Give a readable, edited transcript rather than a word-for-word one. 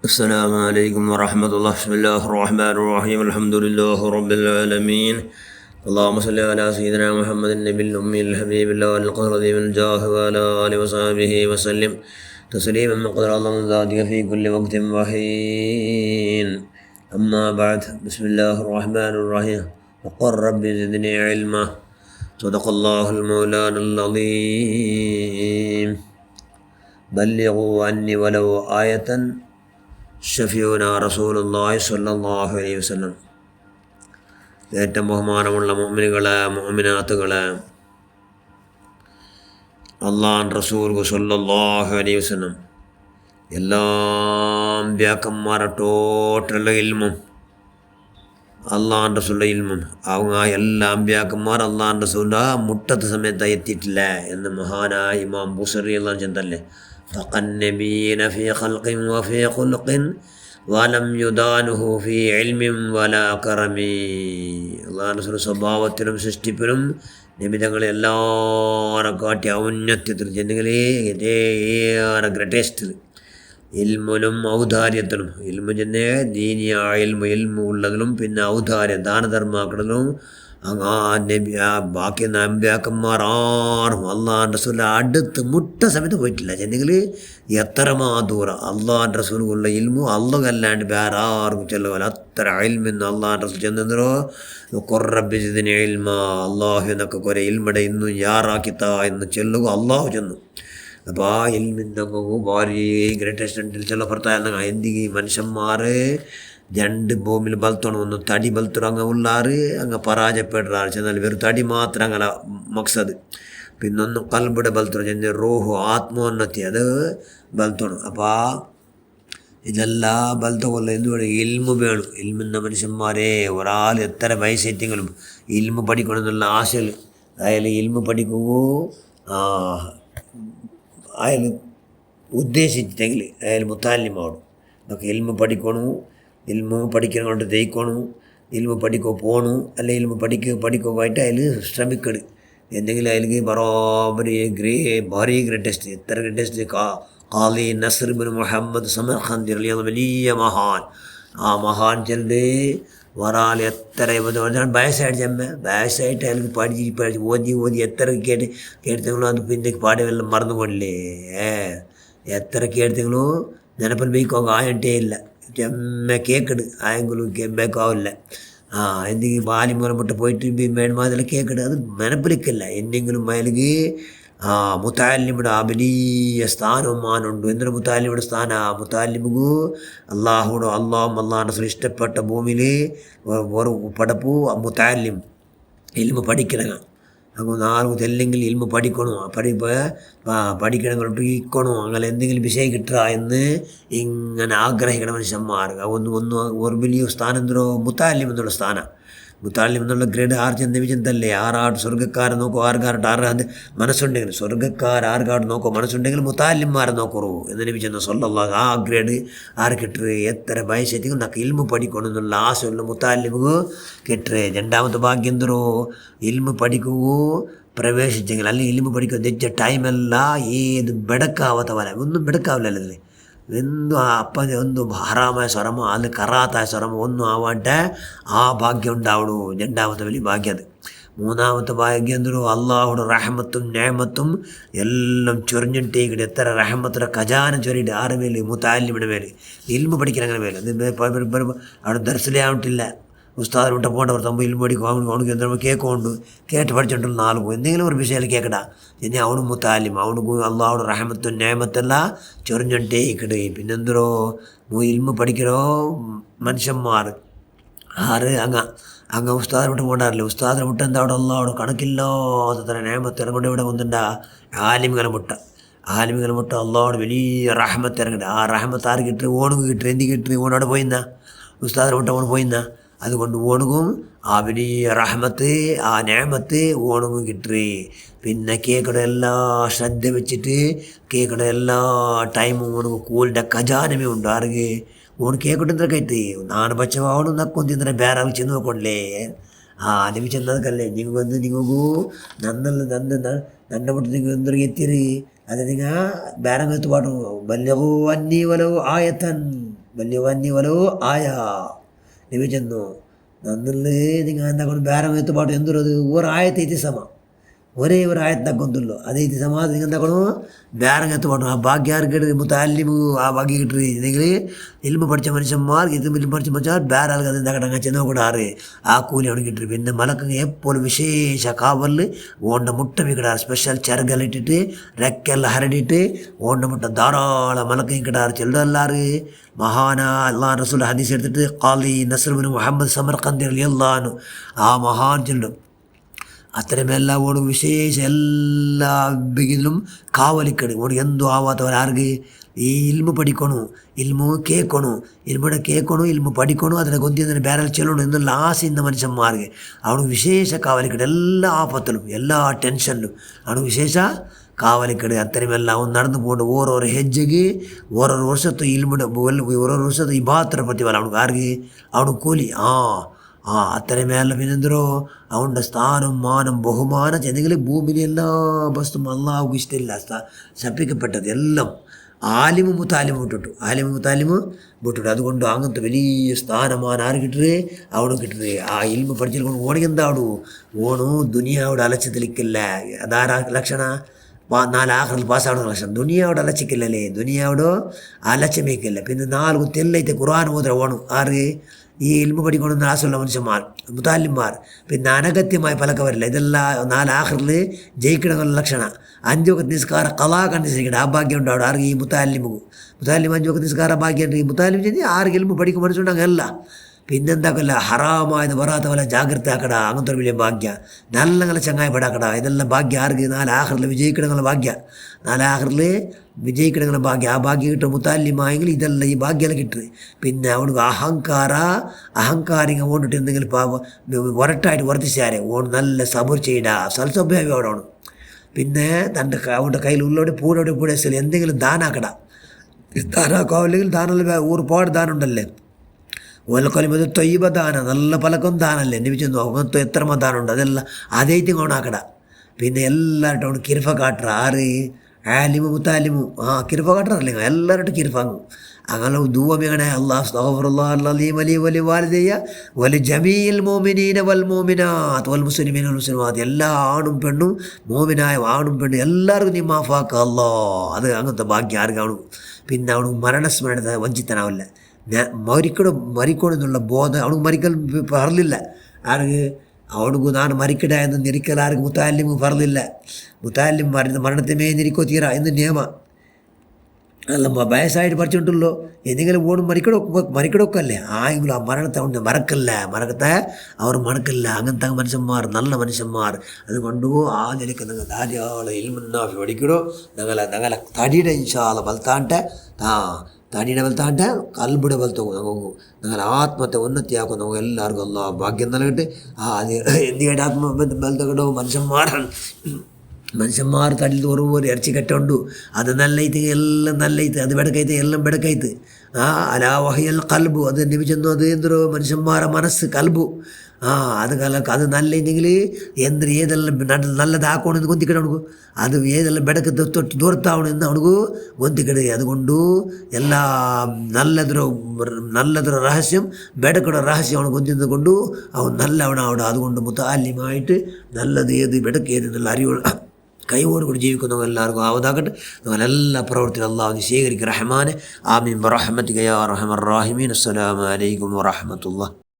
السلام عليكم ورحمة الله. بسم الله الرحمن الرحيم. الحمد لله رب العالمين. اللهم صل على سيدنا محمد النبي الأمي الحبيب الله القدر من الجاه وعلى آله وصحبه وسلم تسليما من قدر الله من ذاتك في كل وقت وحين. أما بعد، بسم الله الرحمن الرحيم. وقل رب زدني علما. صدق الله المولان العظيم. بلغوا عني ولو آية ഷഫിയൂന റസൂലുള്ളാഹി സ്വല്ലല്ലാഹു അലൈഹി വസല്ലം. ഏറ്റവും ബഹുമാനമുള്ള മുഅ്മിനുകളെ മുഅ്മിനാത്തുകളെ, അല്ലാഹുവിൻ്റെ റസൂൽ സ്വല്ലല്ലാഹു അലൈഹി വസല്ലം എല്ലാ അമ്പിയാക്കന്മാരെ ടോട്ടലുള്ള ഇൽമും അള്ളാഹുൻ്റെ റസൂലിൻ്റെ ഇൽമും அவங்க എല്ലാ അമ്പിയാക്കന്മാർ അള്ളാഹുൻ്റെ റസൂലിൻ്റെ മുട്ടത്ത് സമയത്ത് എത്തിയിട്ടില്ല എന്ന് മഹാനായ ഇമാം ബുസരി അള്ളാഹു ചെന്തല്ലേ. فَقَنَّبِينَ فِي خَلْقٍ وَفِي خُلُقٍ وَلَمْ يُدَانُهُ فِي عِلْمٍ وَلَا كَرَمٍ. അള്ളാഹുവിൻ്റെ റസൂൽ സ്വഭാവത്തിലും സൃഷ്ടിപ്പിലും നബി തങ്ങളെ എല്ലാവരെ കാട്ടി ഔന്നത്യത്തിൽ ജനങ്ങളെ ഏറെ ഗ്രേറ്റസ്റ്റിൽ ഇൽമിലും ഔദാര്യത്തിലും ഇൽമു ചെന്നേ ദീനിയ ഇൽമു ഉള്ളതിലും പിന്നെ ഔദാര്യം ദാനധർമാക്കളിലും നബി ബാക്കി നമ്പ്യാക്കന്മാർ ആറും അള്ളാഹുൻ്റെ റസൂലിൻ്റെ അടുത്ത് മുട്ട സമയത്ത് പോയിട്ടില്ല. ചെന്നെങ്കിൽ എത്രമാ ദൂരം അള്ളാഹുൻ്റെ റസൂലുള്ള ഇൽമു അല്ലാണ്ട് വേറെ ആർക്കും ചെല്ലുക അത്ര ഇൽമെന്ന് അള്ളാഹുൻ്റെ റസൂൽ ചെന്നോ. കൊറബിദിന് ഇൽമ അള്ളാഹു എന്നൊക്കെ കുറേ ഇൽമടെ ഇന്നും യാറാക്കിത്താ എന്ന് ചെല്ലുക അള്ളാഹു ചെന്നു. അപ്പോൾ ആ ഇൽമിൻ്റെ ഭാര്യ ഗ്രേറ്റസ്റ്റ് ചില ഭർത്താവ് എന്തെങ്കിലും മനുഷ്യന്മാർ രണ്ട് ഭൂമിയിൽ ബൽത്തോണം, ഒന്ന് തടി ബൽത്തോണം അങ്ങ് ഉള്ളാറ് അങ്ങ് പരാജയപ്പെടുറാറ് ചെന്നാൽ വെറും തടി മാത്രം അങ്ങനെ മക്സത്. പിന്നൊന്ന് കൽബിടെ ബൽത്തോണം ചെന്ന് റൂഹു ആത്മോന്നത്തി അത് ബൽത്തോണം. അപ്പോൾ ഇതെല്ലാം ബൽത്തോല്ല എന്തുകൊണ്ട് ഇൽമു വേണം. ഇൽമെന്ന മനുഷ്യന്മാരെ ഒരാൾ എത്ര വയസ്സെറ്റെങ്കിലും ഇൽമു പഠിക്കണം എന്നുള്ള ആശയിൽ അയാൾ ഇൽമു പഠിക്കുകയോ അയാൾ ഉദ്ദേശിച്ചിട്ടെങ്കിൽ അയാൾ മുത്താലിമാവണം. അതൊക്കെ ഇൽമു പഠിക്കണു, ഇൽമു പഠിക്കണം കൊണ്ട് ജയിക്കണം, ഇൽമു പഠിക്കോ പോണു അല്ലെ ഇൽമു പഠിക്കോ പോയിട്ട് അതിൽ ശ്രമിക്കണം. എന്തെങ്കിലും അതിലേക്ക് ബറാബരി ഭാരി ഗ്രേറ്റസ്റ്റ് എത്ര ഗ്രേറ്റസ്റ്റ് ഖാദി നസ്ർ ബിൻ മുഹമ്മദ് സമർഖന്ദി റളിയല്ലാഹു വലിയ മഹാൻ. ആ മഹാൻ ചെല്ല് ഒരാൾ എത്ര വയസ്സായിട്ട് ചെമ്മ വയസ്സായിട്ട് അയാൾക്ക് പഠിച്ച് ഓതി എത്ര കേട്ടെങ്കിലും അത് പിന്നെ പാടുമെല്ലാം മറന്നു പോണില്ലേ. എത്ര കേട്ടെങ്കിലും ನೆನಪಲ್ಲಿ ಬೇಕು ಆಯಂಟೇ ಇಲ್ಲ ചെമ്മ കേക്കട് ആയെങ്കിലും കേൾക്കാവില്ല. എന്തെങ്കിലും പാലി മുറപ്പെട്ട് പോയിട്ട് മേഡ് മാതിരി കേക്കട് അത് മെനപ്പിലിക്കല്ല. എന്തെങ്കിലും അയാൾക്ക് മുത്താലിമിയുടെ വലിയ സ്ഥാനമാനുണ്ട്. എന്തൊരു മുത്താലിമിയുടെ സ്ഥാന മുത്താലിമുകു അള്ളാഹുടോ അള്ളാഹുൻ്റെ ഇഷ്ടപ്പെട്ട ഭൂമിയിൽ ഒരു പടപ്പു മുത്താലിം ഇൽമു പഠിക്കണം. അങ്ങ് നാല് തെല്ലെങ്കിൽ ഇൽമു പഠിക്കണോ പഠിക്കണം കൊണ്ട് ഇരിക്കണോ അങ്ങനെ എന്തെങ്കിലും വിഷയം കിട്ടുക എന്ന് ഇങ്ങനെ ആഗ്രഹിക്കണം മനുഷ്യന്മാർ. ഒരു വലിയ സ്ഥാനം എന്തോ മുത്താലിം എന്നുള്ള സ്ഥാനം. മുത്താലിം എന്നുള്ള ഗ്രേഡ് ചെന്തല്ലേ ആറാട് സ്വർഗ്ഗക്കാരെ നോക്കൂ ആർക്കാരുടെ ആറ് മനസ്സുണ്ടെങ്കിൽ സ്വർഗ്ഗക്കാർ നോക്കോ മനസ്സുണ്ടെങ്കിൽ മുത്താലിന്മാരെ നോക്കൂ എന്ന് നബി ചെന്ന സ്വല്ലല്ലാഹു. ആ ഗ്രേഡ് കിട്ടറ് എത്ര വയസ്സെത്തിക്കും നമുക്ക് ഇൽമു പഠിക്കണം എന്നുള്ള ആശയുള്ള മുത്താലിമുകു കിട്ടറ്. രണ്ടാമത്തെ ഭാഗ്യം എന്തോ ഇൽമു പഠിക്കുകയോ പ്രവേശിച്ചെങ്കിൽ അല്ലെങ്കിൽ ഇൽമു പഠിക്കുക തെറ്റ ടൈമല്ല ഏത് ബെടക്കാവാത്ത പോലെ ഒന്നും ബെടക്കാവില്ലല്ലോ. ഇതിൽ എന്തു അപ്പം ಒಂದು ಹರಾಮಾಯ ಸ್ವರಮೋ ಅಲ್ಲಿ ಕರಾತಾಯ ಸ್ವರಮೋ ഒന്നും ആവാട്ടെ ആ ഭാഗ്യം ഉണ്ടാവണു. രണ്ടാമത്തെ വലിയ ഭാഗ്യം അത്. മൂന്നാമത്തെ ഭാഗ്യം എന്തോ അള്ളാഹുടെ റഹ്മത്തും നേമത്തും എല്ലാം ചൊരിഞ്ഞിട്ടേ ഇവിടെ എത്ര റഹ്മത്തിൻ്റെ ഖജാന ചൊരിയിട്ട് ആറ് മേല് മുത്താലിമിയുടെ മേല് ഇൽമു പഠിക്കണം അങ്ങനെ മേല് അത് അവിടെ ദർശനേ ആവട്ടില്ല. ഉസ്താദ് വിട്ട പോകേണ്ടവർ തമ്പ് ഇൽമു പഠിക്കും അവനുക്ക് എന്താ കേൾക്കുകൊണ്ട് കേട്ട് പഠിച്ചിട്ടുള്ള നാല് പോകും എന്തെങ്കിലും ഒരു വിഷയം കേൾക്കടാ ഇനി അവനും മുത്താലിം അവനുക്ക് അള്ളാഹുടെ റഹ്മത്തും നേമത്തെല്ലാം ചൊറിഞ്ഞിട്ടേ ഇക്കട്. പിന്നെന്തോ ഇൽമു പഠിക്കണോ മനുഷ്യന്മാർ അങ്ങ് ഉസ്താദിനെ വിട്ട് പോകണ്ടാറില്ല. ഉസ്താദിനെ വിട്ട് എന്താ അവിടെ അള്ളാഹുടെ കണക്കില്ലാത്ത നേമത്ത് ഇറങ്ങോണ്ട് ഇവിടെ വന്നിട്ടാ ആലിമികളെ മുട്ട അള്ളാഹുടെ വലിയ റഹ്മത്ത് ഇറങ്ങട്ടെ. ആ റഹ്മത്ത് ആര് കിട്ടി ഓണുക്ക് കിട്ടി എന്തി കിട്ടി ഓണോടെ പോയിന്നാ ഉസ്താദിനെ വിട്ട ഓണ് പോയിന്നാ. അതുകൊണ്ട് ഓണുകും ആ വലിയ റഹ്മത്ത് ആ നേമത്ത് ഓണുകും കിട്ടി. പിന്നെ കേക്കടെ എല്ലാ ശ്രദ്ധ വെച്ചിട്ട് കേക്കടെ എല്ലാ ടൈമും ഓണുക്ക് കൂലിൻ്റെ ഖജാനമേ ഉണ്ട് ആർക്ക് ഓണ് കേൾക്കിട്ടെന്തൊക്കെ നാണ് പച്ചവാവണം നക്കും തിന്നേ ಬೇರೆ ചെന്ന് നോക്കണ്ടേ. ನೀವು ಚೆನ್ನದಕ್ಕಲ್ಲೇ ನೀವು ಬಂದು ನಿಮಗೂ ನನ್ನ ಬಿಟ್ಟು ನೀವು ಎಂದ್ರೆ ಎತ್ತಿರಿ ಅದೇ ನೀವು ಬೇರೆ ಎತ್ತು ಪಾಟು ಬಲ್ಲೆಗೂ ಅನ್ನಿ ಒಲವು ಆಯತನ್ വലിയ വന്യ വലോ ആയാ നബി ചെന്നു നന്നല്ലേ നിങ്ങൾ എന്താ ಬೇರೆ ಎತ್ತುಪಾటు ಎಂದಿರೋದು ಆಯತೈತಿ ಸಮ ఒరే ఆయత తగ్గుంతుల్లో అదే ఇది సమాధి ఇంకా తగ్గడం బేరంగా ఎత్తుపడడం ఆ భాగ్యారు గడి ముతాలిము ఆ భాగ్య గిట్రి దగ్గర ఇల్లు పడిచే మనిషిమార్ ఇల్లు పడిచే మనిషి బేరాలు కదా తగ్గడంగా చెందవ కూడా ఆరు ఆ కూలి ಅವನು గిట్రి പിന്നെ മലക്കങ്ങ് എപ്പോഴും വിശേഷ കാവല് ഓണ്ട മുട്ട ഇവിടെ സ്പെഷ്യൽ ചെറുകലിട്ടിട്ട് റെക്കെല്ലാം ഹരടിയിട്ട് ഓണ്ട മുട്ട ധാരാളം മലക്ക ഇക്കിടാറ് ചെല്ലല്ലാറ് മഹാന അള്ളാഹ് റസൂൽ ഹദീസ് എടുത്തിട്ട് ഖാലി നസ്റുബ്നു മുഹമ്മദ് സമർഖന്ദി റളിയല്ലാഹു അൻഹു ആ മഹാൻ ചെല്ലും അത്തരമെല്ലാം ഓടും വിശേഷ എല്ലാ ബിഗിലും കാവലിക്കട് ഓട് എന്തോ ആവാത്തവരാർക്ക് ഈ ഇൽമു പഠിക്കണു ഇൽമു കേൾക്കണു ഇൽമുടെ കേൾക്കണു ഇൽമു പഠിക്കണു അതിനെ കൊന്തിയതിന് ബേരൽ ചെല്ലണു എന്നുള്ള ആശയുന്ന മനുഷ്യന്മാർക്ക് അവന് വിശേഷ കാവലിക്കട് എല്ലാ ആപത്തിലും എല്ലാ ടെൻഷനിലും അവന് വിശേഷ കാവലിക്കട് അത്തരമെല്ലാം അവൻ നടന്നു പോകേണ്ട ഓരോരോ ഹെജ്ജക്ക് ഓരോരോ വർഷത്തെ ഇൽമുടെ ഓരോരോ വർഷത്തെ ഈ ബാത്ര പ്രതിഫലം അവനക്ക് ആർക്ക് അവന് കൂലി അത്തരമേല പിന്നെന്തരോ അവൻ്റെ സ്ഥാനം മാനം ബഹുമാനം എന്തെങ്കിലും ഭൂമിയിലെ എല്ലാ വസ്തുവും അള്ളാഹുക്ക് ഇഷ്ടമില്ല ശപ്പിക്കപ്പെട്ടത് എല്ലാം ആലിമു മുത്താലിമു വിട്ടിട്ടു അതുകൊണ്ട് അങ്ങനത്തെ വലിയ സ്ഥാനമാനം ആര് കിട്ടരുത് അവന് കിട്ടരുത് ആ ഇൽമ പഠിച്ചിട്ട് ഓണിക്കെന്താടു ഓണു ദുനിയാവിടെ അലച്ചത്തിലിക്കില്ല അതാരാ ലക്ഷണ 4 ആഖിറിൽ പാസ്സാവുന്ന ലക്ഷണം ദുനിയാവിടെ അലച്ചിക്കില്ലല്ലേ ദുനിയാവിടോ അലച്ചമേക്കില്ല പിന്നെ 4 തെല്ലൈത്തെ ഖുർആൻ ഓതര ഓണു ആറ് ഈ ഇൽമു പഠിക്കണമെന്ന് ആശയുള്ള മനുഷ്യന്മാർ മുതാലിന്മാർ പിന്നെ അനഗത്യമായ പലക്കവരില്ല ഇതെല്ലാം 4 ആഖിറിൽ ജയിക്കണമെന്നുള്ള ലക്ഷണ 5 വഖത്ത് നിസ്കാര ഖളാ കണ്ടിരിക്കട്ടെ ആ ഭാഗ്യം ഉണ്ടാവും ആർക്ക് ഈ മുതാലിം 5 വഖത്ത് നിസ്കാര ഭാഗ്യം ഈ മുതാലിം ചെയ്ത് ആർക്ക് ഇൽമു പഠിക്കും മനസ്സുണ്ടെങ്കിൽ പിന്നെന്താക്കല്ല ഹറാമായത് വരാത്ത പോലെ ജാഗ്രത ആക്കട അങ്ങനത്തെ ഒരു വലിയ ഭാഗ്യ നല്ല ചങ്ങായപ്പെടാക്കട ഇതെല്ലാം ഭാഗ്യം ആർക്ക് 4 ആഖിറിൽ വിജയിക്കണമെന്നുള്ള ഭാഗ്യ 4 ആഖിറിൽ വിജയിക്കണമെന്നുള്ള ഭാഗ്യം ആ ഭാഗ്യം കിട്ടും മുത്താലിമായെങ്കിൽ ഇതെല്ലാം ഈ ഭാഗ്യം കിട്ടുന്നത് പിന്നെ അവനക്ക് അഹങ്കാരിക ഓണ്ടിട്ട് എന്തെങ്കിലും ഒരട്ടായിട്ട് വർദ്ധിച്ചാരെ ഓൺ നല്ല സബൂർ ചെയ്യട സൽസ്വഭാവം അവിടെ പിന്നെ അവൻ്റെ കയ്യിൽ ഉള്ളോടെ പൂടെ എന്തെങ്കിലും ദാനാക്കട ദാനാക്കാവില്ലെങ്കിൽ ദാനല്ല ഒരുപാട് ദാനുണ്ടല്ലേ ഒലക്കൊലിമത് തൊയ്യബ ദാന നല്ല പലക്കും ദാനല്ലേ എന്നെ വെച്ച് നോക്കത്തോ എത്ര ദാനുണ്ട് അതെല്ലാം അതേറ്റും കൊണ്ടാക്കട പിന്നെ എല്ലാവരും അവന് കിരുഫ കാട്ടറ ആറ് ആലിമു മുത്താലിമു കിരുഫ കാട്ടറല്ലേ എല്ലാവരും കിരുഫാങ്ങും അങ്ങനെ ദൂവമേണ അല്ലാഹു അസ്തഗ്ഫിറുല്ലാഹൽ അലീം വലി വാലിദയ്യ വലി ജമീൽ മുഅ്മിനീന വൽ മുഅ്മിനാത്ത് വൽ മുസ്ലിമീന വൽ മുസ്ലിമാത്ത് എല്ലാ ആണും പെണ്ണും മുഅ്മിനായ ആണും പെണ്ണും എല്ലാവർക്കും നീ മാഫാക്ക അല്ലാഹ് അത് അങ്ങനത്തെ ഭാഗ്യം ആർക്ക് കാണും പിന്നെ അവന് മരണസ്മരണത്തെ വഞ്ചിത്തനാവില്ല മരിക്കണമെന്നുള്ള ബോധം അവനക്ക് മരിക്കൽ പറഞ്ഞില്ല ആർക്ക് അവനക്ക് നാണ് മരിക്കട എന്ന് നിരിക്കൽ ആർക്ക് മുത്താലിം പറഞ്ഞില്ല മുത്താലിം മരണത്തിമേ നിരിക്കോ തീര എന്ന് നിയമ അല്ല വയസ്സായിട്ട് പഠിച്ചിട്ടുണ്ടല്ലോ എന്തെങ്കിലും ഓടും മരിക്കടൊക്കല്ലേ ആയെങ്കിലും ആ മരണത്തെ അവൻ്റെ മറക്കത്തെ അവർ മറക്കില്ല അങ്ങനത്തെ മനുഷ്യന്മാർ നല്ല മനുഷ്യന്മാർ അതുകൊണ്ട് ആ നിലയ്ക്ക് നിങ്ങൾ ധാരാളം ഇൽമുന്നാഫി പഠിക്കണോ ഞങ്ങളെ തടിയുടെ ഇൻഷാല്ല ബൽത്താണ്ടെ തടിയുടെ ബൽത്താണ്ടെ കൽബുടെ ബൽത്തോക്കും നമുക്ക് ഞങ്ങളെ ആത്മത്തെ ഉന്നത്തിയാക്കും നമുക്ക് എല്ലാവർക്കും അല്ല ഭാഗ്യം നൽകട്ടെ അത് എന്തിനായിട്ട് ബലത്തോ മനുഷ്യന്മാർ തടിയിൽ ഒരു ഇറച്ചി കെട്ടുണ്ടു അത് നല്ലയിത്ത് എല്ലാം നല്ലയിത്ത് അത് ബെടക്കൈത്ത് എല്ലാം ബെടക്കൈത്ത് അലാ വഹിയൽ കൽബു അത് നിമിച്ചെന്നു അത് എന്തോ മനുഷ്യന്മാരെ മനസ്സ് കൽബു അത് നല്ല ഇല്ലെങ്കിൽ ഏതെല്ലാം നല്ലതാക്കണമെന്ന് കൊന്തിക്കട അവനക്ക് അത് ഏതെല്ലാം ബെടക്ക് തൊട്ട് ദൂരത്താവണമെന്ന് അവനക്ക് കൊന്തിക്കട അതുകൊണ്ട് എല്ലാ നല്ലതൊരു രഹസ്യം ബെടക്കയുടെ രഹസ്യം അവനെ കൊന്തിന്നത് കൊണ്ട് അവൻ നല്ലവനാവണം അതുകൊണ്ട് മുത്താലിമായിട്ട് നല്ലത് ഏത് ബെടക്ക് ഏത് എന്നുള്ള അറിവുള്ള കൈവോട് കൂടി ജീവിക്കുന്നവங்க എല്ലാവർക്കും ആവതാകട്ടെ നമ്മളെല്ലാ പ്രവർത്തികളും അല്ലാഹു സ്വീകരിക്കും റഹ്മാനെ ആമീൻ ബിറഹ്മതിക യാ അർഹമർ റഹീമീൻ അസ്സലാമു അലൈക്കും വറഹ്മത്തുള്ളാഹി